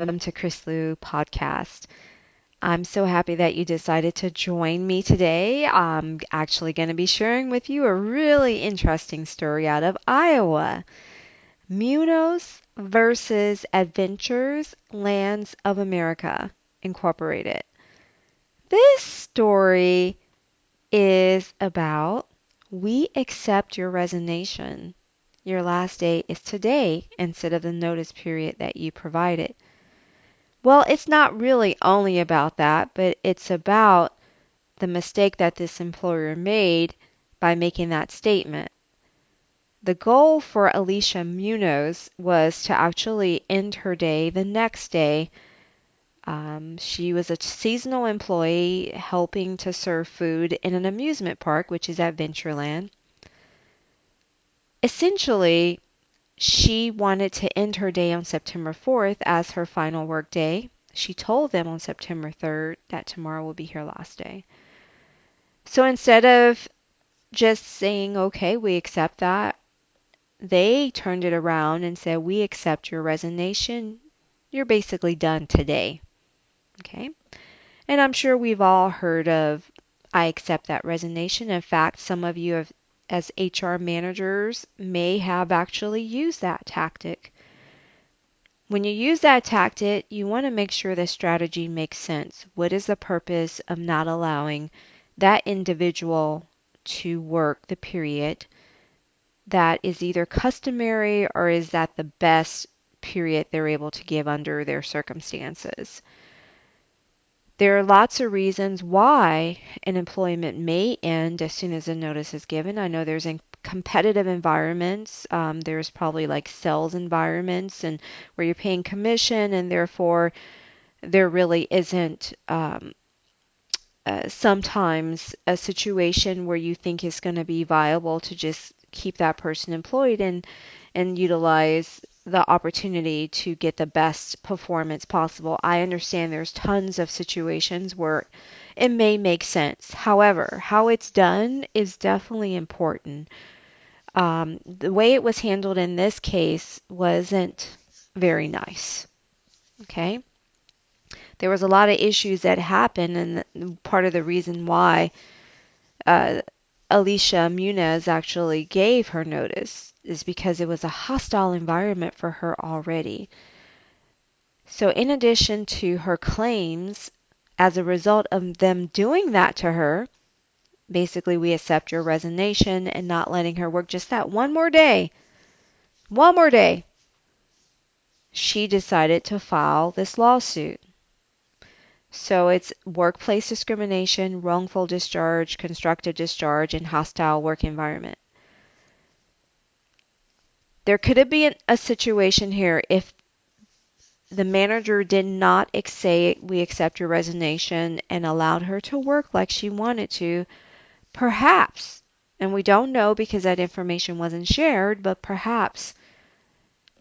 to Kris podcast. I'm so happy that you decided to join me today. I'm actually going to be sharing with you a really interesting story out of Iowa. Munoz versus Adventures Lands of America Incorporated. This story is about we accept your resignation. Your last day is today instead of the notice period that you provided. Well, it's not really only about that, but it's about the mistake that this employer made by making that statement. The goal for Alisha Munoz was to actually end her day the next day. She was a seasonal employee helping to serve food in an amusement park, which is Adventureland. Essentially, she wanted to end her day on September 4th as her final work day. She told them on September 3rd that tomorrow will be her last day. So instead of just saying, okay, we accept that, they turned it around and said, we accept your resignation. You're basically done today. Okay. And I'm sure we've all heard of, I accept that resignation. In fact, some of you have, as HR managers may have actually used that tactic. When you use that tactic, you want to make sure the strategy makes sense. What is the purpose of not allowing that individual to work the period that is either customary or is that the best period they're able to give under their circumstances? There are lots of reasons why an employment may end as soon as a notice is given. I know there's in competitive environments. There's probably like sales environments and where you're paying commission, and therefore there really isn't sometimes a situation where you think is going to be viable to just keep that person employed and utilize the opportunity to get the best performance possible. I understand there's tons of situations where it may make sense. However, how it's done is definitely important. The way it was handled in this case wasn't very nice. Okay. There was a lot of issues that happened, and part of the reason why uh, Alisha Munoz actually gave her notice is because it was a hostile environment for her already. So, in addition to her claims, as a result of them doing that to her, basically, we accept your resignation and not letting her work just that one more day, she decided to file this lawsuit. So it's workplace discrimination, wrongful discharge, constructive discharge, and hostile work environment. There could have been a situation here if the manager did not say, we accept your resignation and allowed her to work like she wanted to, perhaps, and we don't know because that information wasn't shared, but perhaps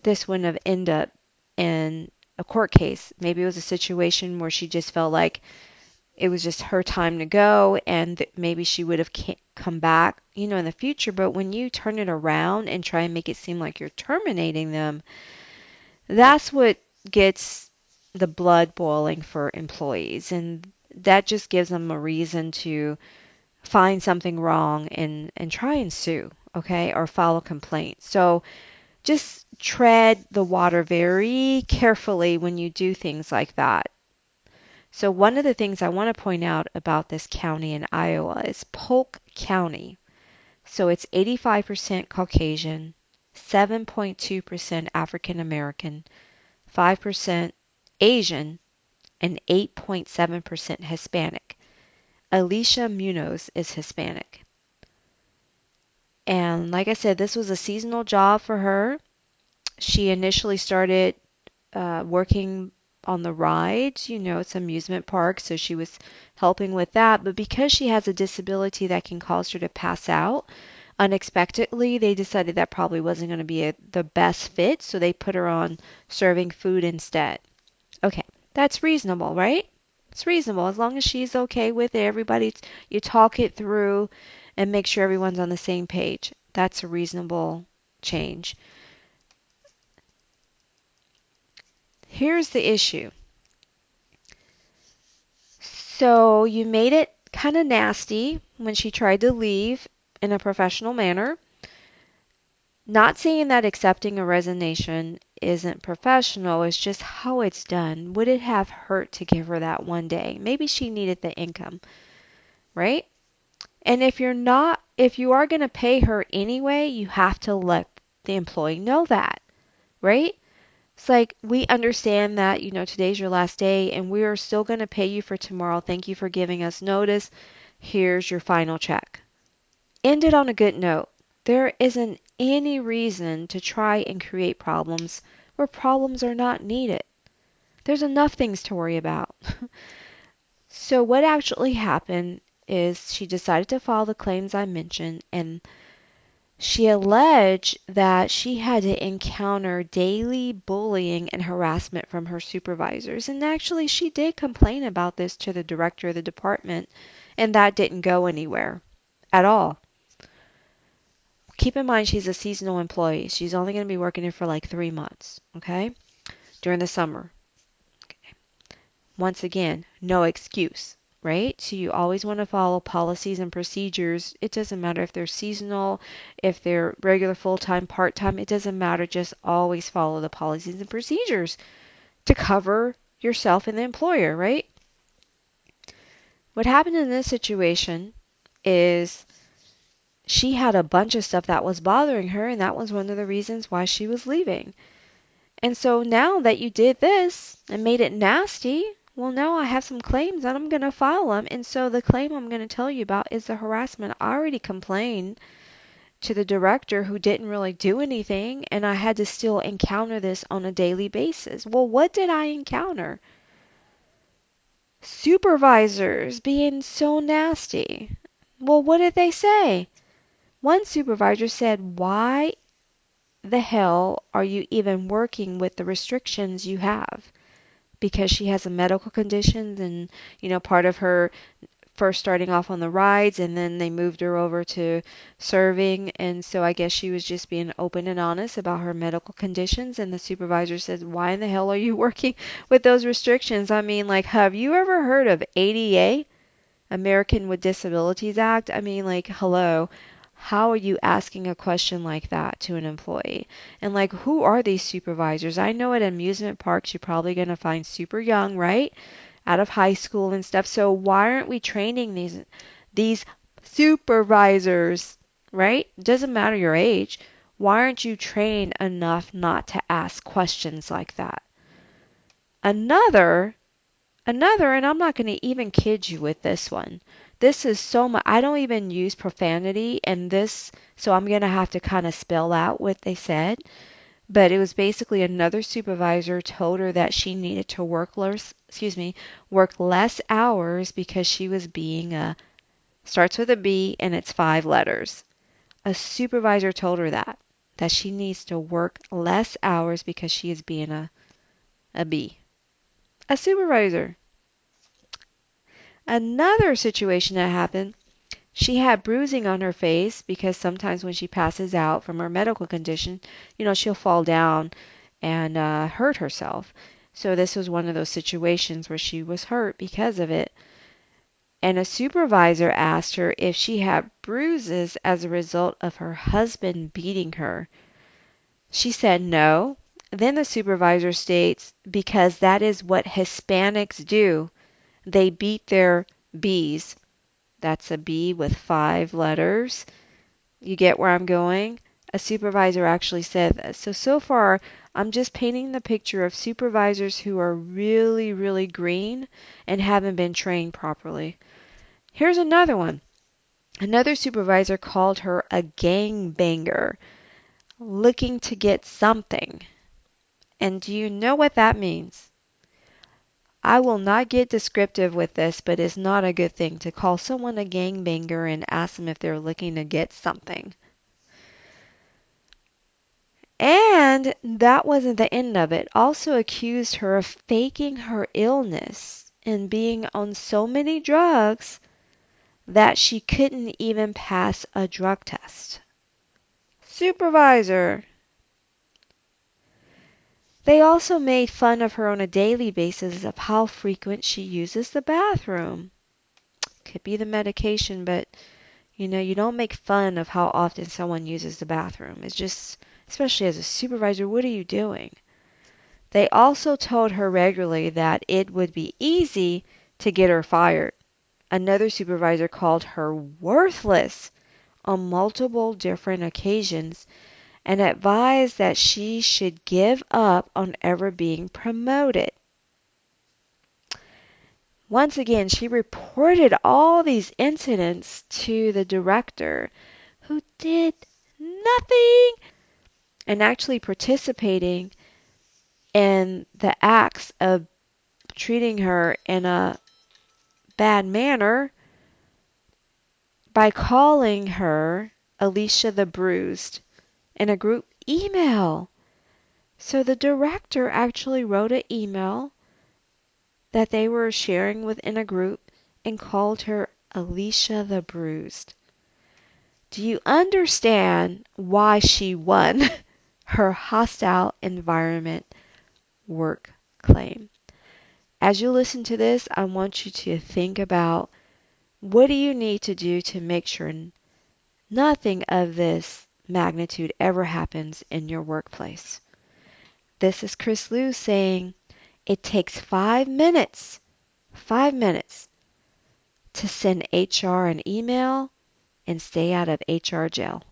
this wouldn't have ended up in a court case. Maybe it was a situation where she just felt like it was just her time to go and maybe she would have come back, in the future. But when you turn it around and try and make it seem like you're terminating them, that's what gets the blood boiling for employees. And that just gives them a reason to find something wrong and try and sue, okay, or file a complaint. So just tread the water very carefully when you do things like that. So one of the things I want to point out about this county in Iowa is Polk County. So it's 85% Caucasian, 7.2% African American, 5% Asian, and 8.7% Hispanic. Alisha Munoz is Hispanic. And like I said, this was a seasonal job for her. She initially started working on the rides, it's an amusement park, so she was helping with that. But because she has a disability that can cause her to pass out unexpectedly, they decided that probably wasn't going to be the best fit, so they put her on serving food instead. Okay, that's reasonable, right? It's reasonable as long as she's okay with it. Everybody, you talk it through and make sure everyone's on the same page. That's a reasonable change. Here's the issue. So you made it kind of nasty when she tried to leave in a professional manner. Not saying that accepting a resignation isn't professional, it's just how it's done. Would it have hurt to give her that one day? Maybe she needed the income, right? And if you are going to pay her anyway, you have to let the employee know that, right? It's like we understand that, today's your last day and we are still going to pay you for tomorrow. Thank you for giving us notice. Here's your final check. End it on a good note. There isn't any reason to try and create problems where problems are not needed. There's enough things to worry about. So what actually happened is she decided to file the claims I mentioned, and she alleged that she had to encounter daily bullying and harassment from her supervisors. And actually, she did complain about this to the director of the department, and that didn't go anywhere at all. Keep in mind, she's a seasonal employee. She's only going to be working here for like 3 months, okay? During the summer. Once again, no excuse, right? So you always want to follow policies and procedures. It doesn't matter if they're seasonal, if they're regular, full-time, part-time. It doesn't matter. Just always follow the policies and procedures to cover yourself and the employer, right? What happened in this situation is she had a bunch of stuff that was bothering her, and that was one of the reasons why she was leaving. And so now that you did this and made it nasty, well, now I have some claims and I'm going to file them. And so the claim I'm going to tell you about is the harassment. I already complained to the director who didn't really do anything, and I had to still encounter this on a daily basis. Well, what did I encounter? Supervisors being so nasty. Well, what did they say? One supervisor said, "Why the hell are you even working with the restrictions you have?" Because she has a medical condition, and part of her first starting off on the rides, and then they moved her over to serving, and so I guess she was just being open and honest about her medical conditions. And the supervisor says, "Why in the hell are you working with those restrictions?" I mean, like, have you ever heard of ADA, American with Disabilities Act? I mean, like, hello. How are you asking a question like that to an employee? And like, who are these supervisors? I know at amusement parks you're probably going to find super young, right? Out of high school and stuff. So why aren't we training these supervisors, right? Doesn't matter your age. Why aren't you trained enough not to ask questions like that? Another Another, and I'm not going to even kid you with this one. This is so much, I don't even use profanity in this, so I'm going to have to kind of spell out what they said. But it was basically another supervisor told her that she needed to work less hours because she was being starts with a B and it's 5 letters. A supervisor told her that she needs to work less hours because she is being a B. A supervisor. Another situation that happened, she had bruising on her face because sometimes when she passes out from her medical condition, she'll fall down and hurt herself. So this was one of those situations where she was hurt because of it. And a supervisor asked her if she had bruises as a result of her husband beating her. She said no. Then the supervisor states, because that is what Hispanics do. They beat their B's. That's a B with 5 letters. You get where I'm going? A supervisor actually said this. So far, I'm just painting the picture of supervisors who are really, really green and haven't been trained properly. Here's another one. Another supervisor called her a gangbanger, looking to get something. And do you know what that means? I will not get descriptive with this, but it's not a good thing to call someone a gangbanger and ask them if they're looking to get something. And that wasn't the end of it. Also accused her of faking her illness and being on so many drugs that she couldn't even pass a drug test. Supervisor. They also made fun of her on a daily basis of how frequent she uses the bathroom. Could be the medication, but you don't make fun of how often someone uses the bathroom. It's just, especially as a supervisor, what are you doing? They also told her regularly that it would be easy to get her fired. Another supervisor called her worthless on multiple different occasions and advised that she should give up on ever being promoted. Once again, she reported all these incidents to the director, who did nothing and actually participating in the acts of treating her in a bad manner by calling her Alisha the Bruised in a group email. So the director actually wrote an email that they were sharing within a group and called her Alisha the Bruised. Do you understand why she won her hostile environment work claim? As you listen to this, I want you to think about, what do you need to do to make sure nothing of this magnitude ever happens in your workplace? This is Kris Liu saying it takes 5 minutes to send HR an email and stay out of HR jail.